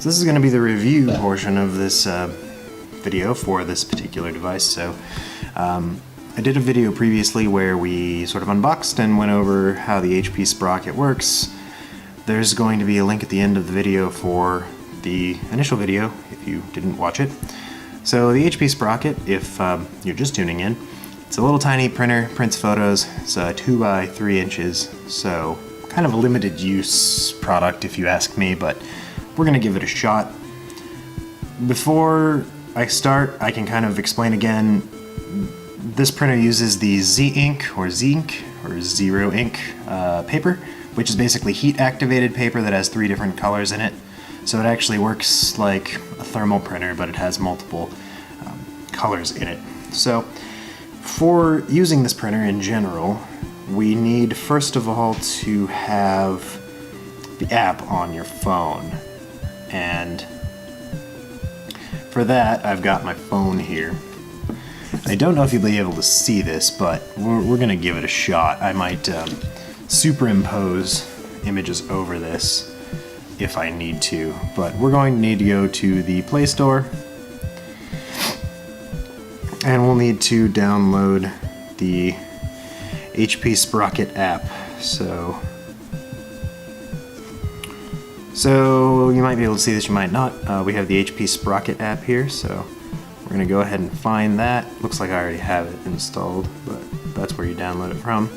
So this is going to be the review portion of this video for this particular device. So I did a video previously where we sort of unboxed and went over how the HP Sprocket works. There's going to be a link at the end of the video for the initial video if you didn't watch it. So the HP Sprocket, if you're just tuning in, it's a little tiny printer, prints photos. It's 2 by 3 inches, so kind of a limited use product if you ask me, but we're gonna give it a shot. Before I start, I can kind of explain again. This printer uses the Z-Ink or Z-Ink or Zero Ink paper, which is basically heat activated paper that has 3 different colors in it. So it actually works like a thermal printer, but it has multiple colors in it. So for using this printer in general, we need first of all to have the app on your phone. And for that, I've got my phone here. I don't know if you'll be able to see this, but we're gonna give it a shot. I might superimpose images over this if I need to, but we're going to need to go to the Play Store, and we'll need to download the HP Sprocket app. So you might be able to see this, you might not. We have the HP Sprocket app here, so we're gonna go ahead and find that. Looks like I already have it installed, but that's where you download it from.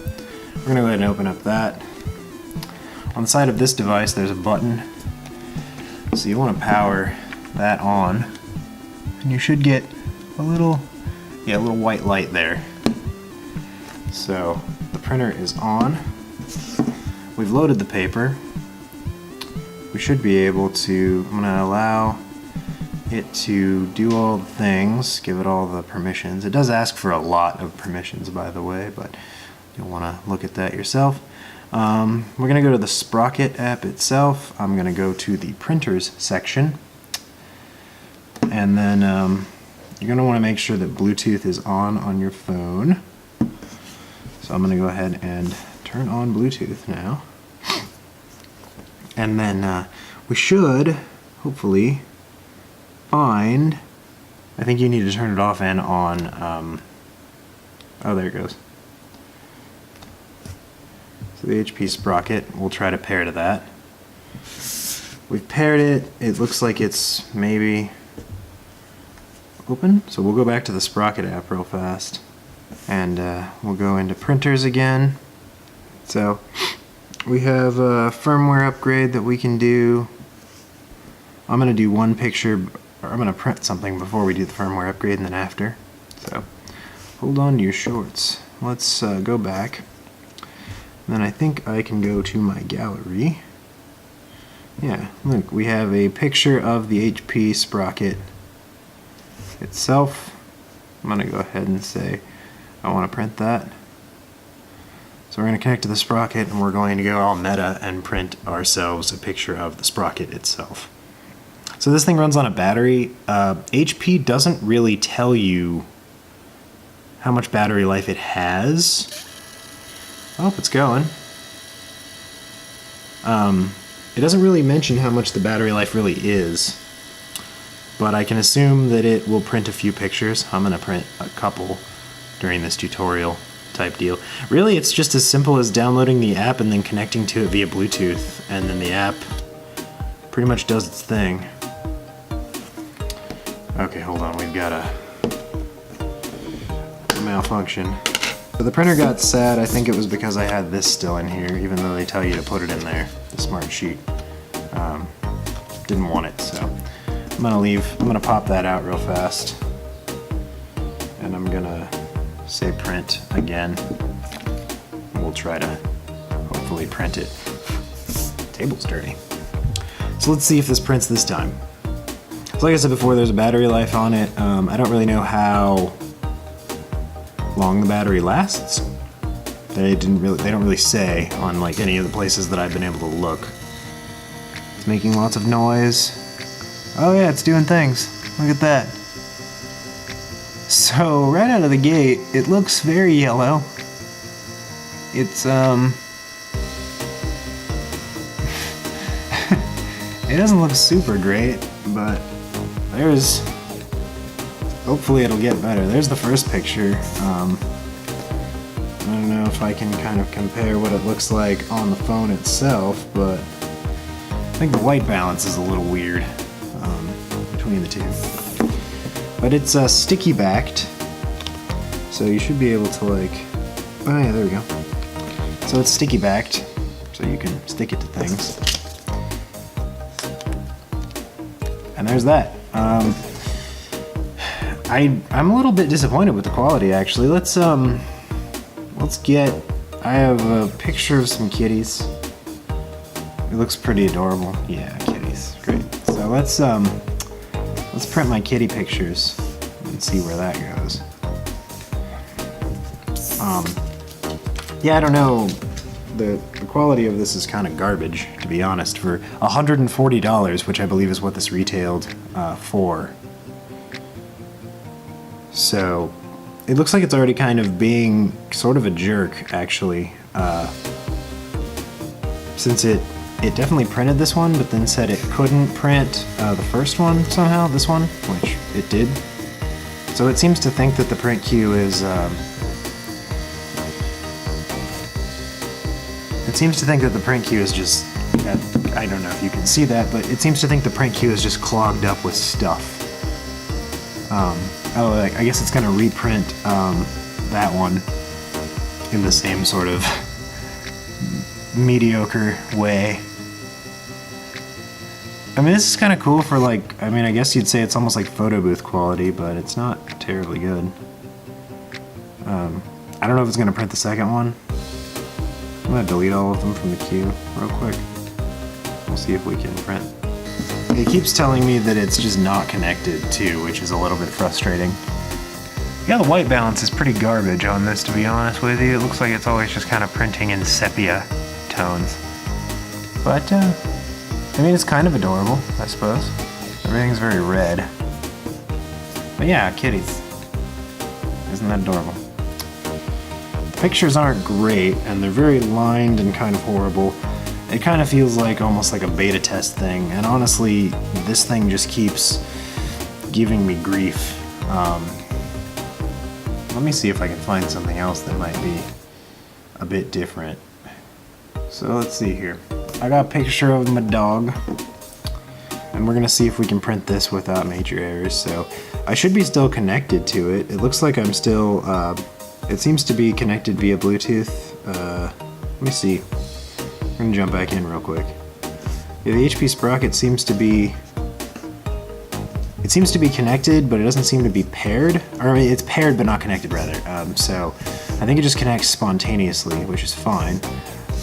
We're gonna go ahead and open up that. On the side of this device, there's a button. So you want to power that on, and you should get a little white light there. So the printer is on. We've loaded the paper. We should be able to, I'm going to allow it to do all the things, give it all the permissions. It does ask for a lot of permissions, by the way, but you'll want to look at that yourself. We're going to go to the Sprocket app itself. I'm going to go to the printers section, and then you're going to want to make sure that Bluetooth is on your phone. So I'm going to go ahead and turn on Bluetooth now, and then we should hopefully find, I think you need to turn it off and on. Oh, there it goes. So the HP Sprocket, we'll try to pair to that. We've paired it. It looks like it's maybe open. So we'll go back to the Sprocket app real fast. And we'll go into printers again. So we have a firmware upgrade that we can do. I'm going to do one picture, or I'm going to print something before we do the firmware upgrade and then after. So hold on to your shorts. Let's go back. Then I think I can go to my gallery. Yeah, look, we have a picture of the HP Sprocket itself. I'm going to go ahead and say I want to print that. So we're going to connect to the Sprocket, and we're going to go all meta and print ourselves a picture of the Sprocket itself. So this thing runs on a battery. HP doesn't really tell you how much battery life it has. Oh, it's going. It doesn't really mention how much the battery life really is, but I can assume that it will print a few pictures. I'm going to print a couple during this tutorial type deal. Really, it's just as simple as downloading the app and then connecting to it via Bluetooth, and then the app pretty much does its thing. Okay, hold on, we've got a malfunction. So the printer got sad. I think it was because I had this still in here, even though they tell you to put it in there, the smart sheet. Didn't want it, so I'm gonna pop that out real fast, and I'm gonna say print again. We'll try to hopefully print it. Table's dirty. So let's see if this prints this time. So like I said before, there's a battery life on it. I don't really know how long the battery lasts. They don't really say on like any of the places that I've been able to look. It's making lots of noise. Oh yeah, it's doing things. Look at that. So right out of the gate, it looks very yellow. It's It doesn't look super great, but there's... hopefully it'll get better. There's the first picture. I don't know if I can kind of compare what it looks like on the phone itself, but I think the white balance is a little weird between the two. But it's sticky backed, so you should be able to like, oh yeah, there we go. So it's sticky backed, so you can stick it to things. And there's that. I'm a little bit disappointed with the quality actually. Let's get, I have a picture of some kitties. It looks pretty adorable. Yeah, kitties, great. So let's print my kitty pictures and see where that goes. Yeah, I don't know. The quality of this is kind of garbage, to be honest, for $140, which I believe is what this retailed for. So it looks like it's already kind of being sort of a jerk, actually, since it definitely printed this one, but then said it couldn't print the first one somehow, this one, which it did. So it seems to think that the print queue is, just, I don't know if you can see that, but it seems to think the print queue is just clogged up with stuff. Oh, I guess it's gonna reprint that one in the same sort of mediocre way. I mean, this is kind of cool for like, I mean, I guess you'd say it's almost like photo booth quality, but it's not terribly good. I don't know if it's gonna print the second one. I'm gonna delete all of them from the queue real quick. We'll see if we can print. It keeps telling me that it's just not connected too, which is a little bit frustrating. Yeah, the white balance is pretty garbage on this, to be honest with you. It looks like it's always just kind of printing in sepia tones. But, I mean, it's kind of adorable, I suppose. Everything's very red. But yeah, kitties. Isn't that adorable? The pictures aren't great, and they're very lined and kind of horrible. It kind of feels like almost like a beta test thing, and honestly, this thing just keeps giving me grief. Let me see if I can find something else that might be a bit different. So let's see here. I got a picture of my dog, and we're gonna see if we can print this without major errors. So I should be still connected to it. It looks like I'm still, it seems to be connected via Bluetooth. Let me see. I'm gonna jump back in real quick. Yeah, the HP Sprocket seems to be, it seems to be connected, but it doesn't seem to be paired. Or I mean, it's paired but not connected, rather. So I think it just connects spontaneously, which is fine.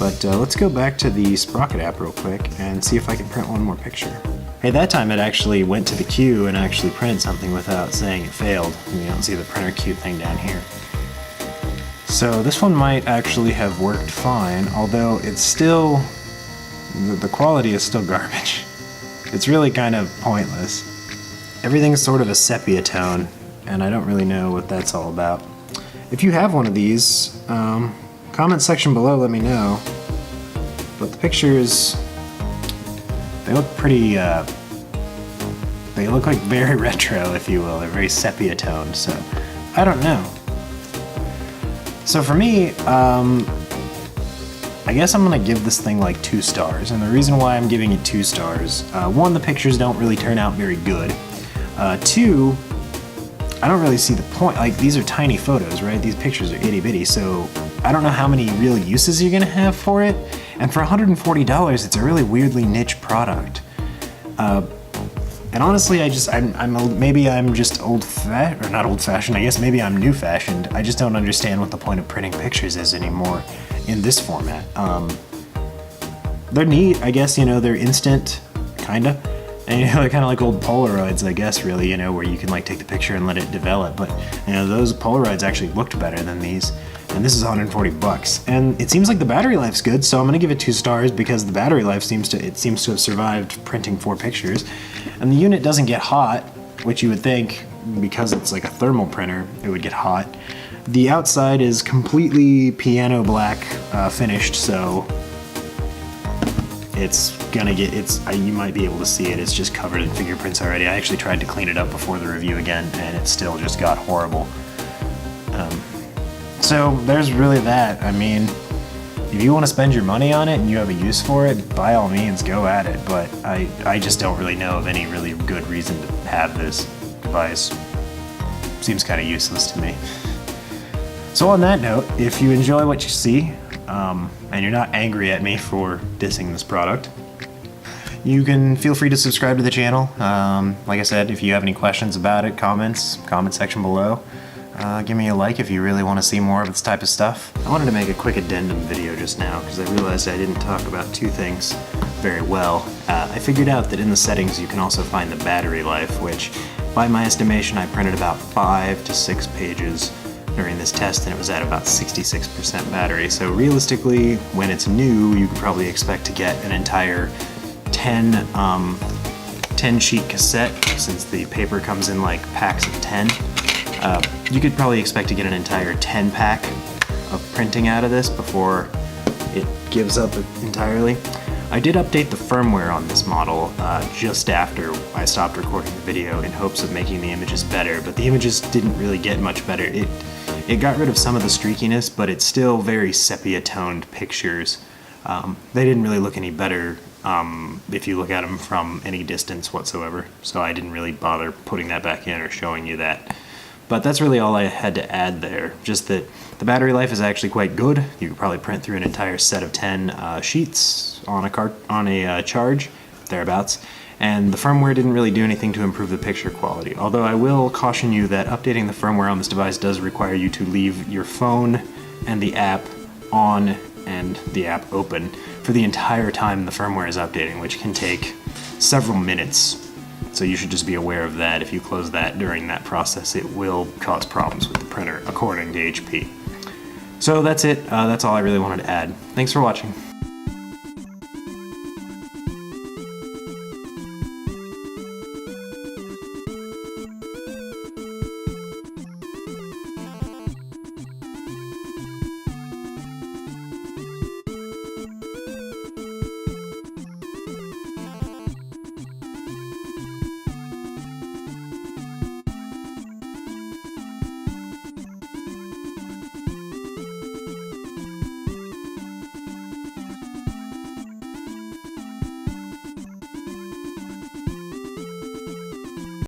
But let's go back to the Sprocket app real quick and see if I can print one more picture. Hey, that time it actually went to the queue and actually printed something without saying it failed. You don't see the printer queue thing down here. So this one might actually have worked fine, although it's still, the quality is still garbage. It's really kind of pointless. Everything's sort of a sepia tone, and I don't really know what that's all about. If you have one of these, comment section below, let me know. But the pictures, they look pretty, they look like very retro, if you will. They're very sepia toned, so I don't know. So for me, I guess I'm gonna give this thing like 2 stars, and the reason why I'm giving it 2 stars, 1, the pictures don't really turn out very good. 2, I don't really see the point. Like, these are tiny photos, right? These pictures are itty bitty, so I don't know how many real uses you're gonna have for it. And for $140, it's a really weirdly niche product. And honestly, maybe I'm just or not old-fashioned, I guess maybe I'm new-fashioned. I just don't understand what the point of printing pictures is anymore in this format. They're neat, I guess, you know, they're instant, kinda. And you know, they're kind of like old Polaroids, I guess, really, you know, where you can like take the picture and let it develop. But, you know, those Polaroids actually looked better than these. And this is 140 bucks. And it seems like the battery life's good, so I'm gonna give it 2 stars because the battery life seems to have survived printing 4 pictures. And the unit doesn't get hot, which you would think, because it's like a thermal printer, it would get hot. The outside is completely piano black finished, so it's gonna get, you might be able to see it, it's just covered in fingerprints already. I actually tried to clean it up before the review again, and it still just got horrible. So there's really that. I mean, if you want to spend your money on it and you have a use for it, by all means go at it, but I just don't really know of any really good reason to have this device. Seems kind of useless to me. So on that note, if you enjoy what you see, and you're not angry at me for dissing this product, you can feel free to subscribe to the channel. Like I said, if you have any questions about it, comment section below. Give me a like if you really want to see more of this type of stuff. I wanted to make a quick addendum video just now because I realized I didn't talk about two things very well. I figured out that in the settings you can also find the battery life, which by my estimation I printed about 5 to 6 pages during this test, and it was at about 66% battery. So realistically, when it's new, you could probably expect to get an entire 10 sheet cassette, since the paper comes in like packs of 10. You could probably expect to get an entire 10 pack of printing out of this before it gives up entirely. I did update the firmware on this model just after I stopped recording the video in hopes of making the images better, but the images didn't really get much better. It got rid of some of the streakiness, but it's still very sepia-toned pictures. They didn't really look any better if you look at them from any distance whatsoever, so I didn't really bother putting that back in or showing you that. But that's really all I had to add there, just that the battery life is actually quite good. You could probably print through an entire set of 10 sheets on a charge, thereabouts. And the firmware didn't really do anything to improve the picture quality. Although I will caution you that updating the firmware on this device does require you to leave your phone and the app on and the app open for the entire time the firmware is updating, which can take several minutes. So you should just be aware of that. If you close that during that process, it will cause problems with the printer, according to HP. So that's it. That's all I really wanted to add. Thanks for watching.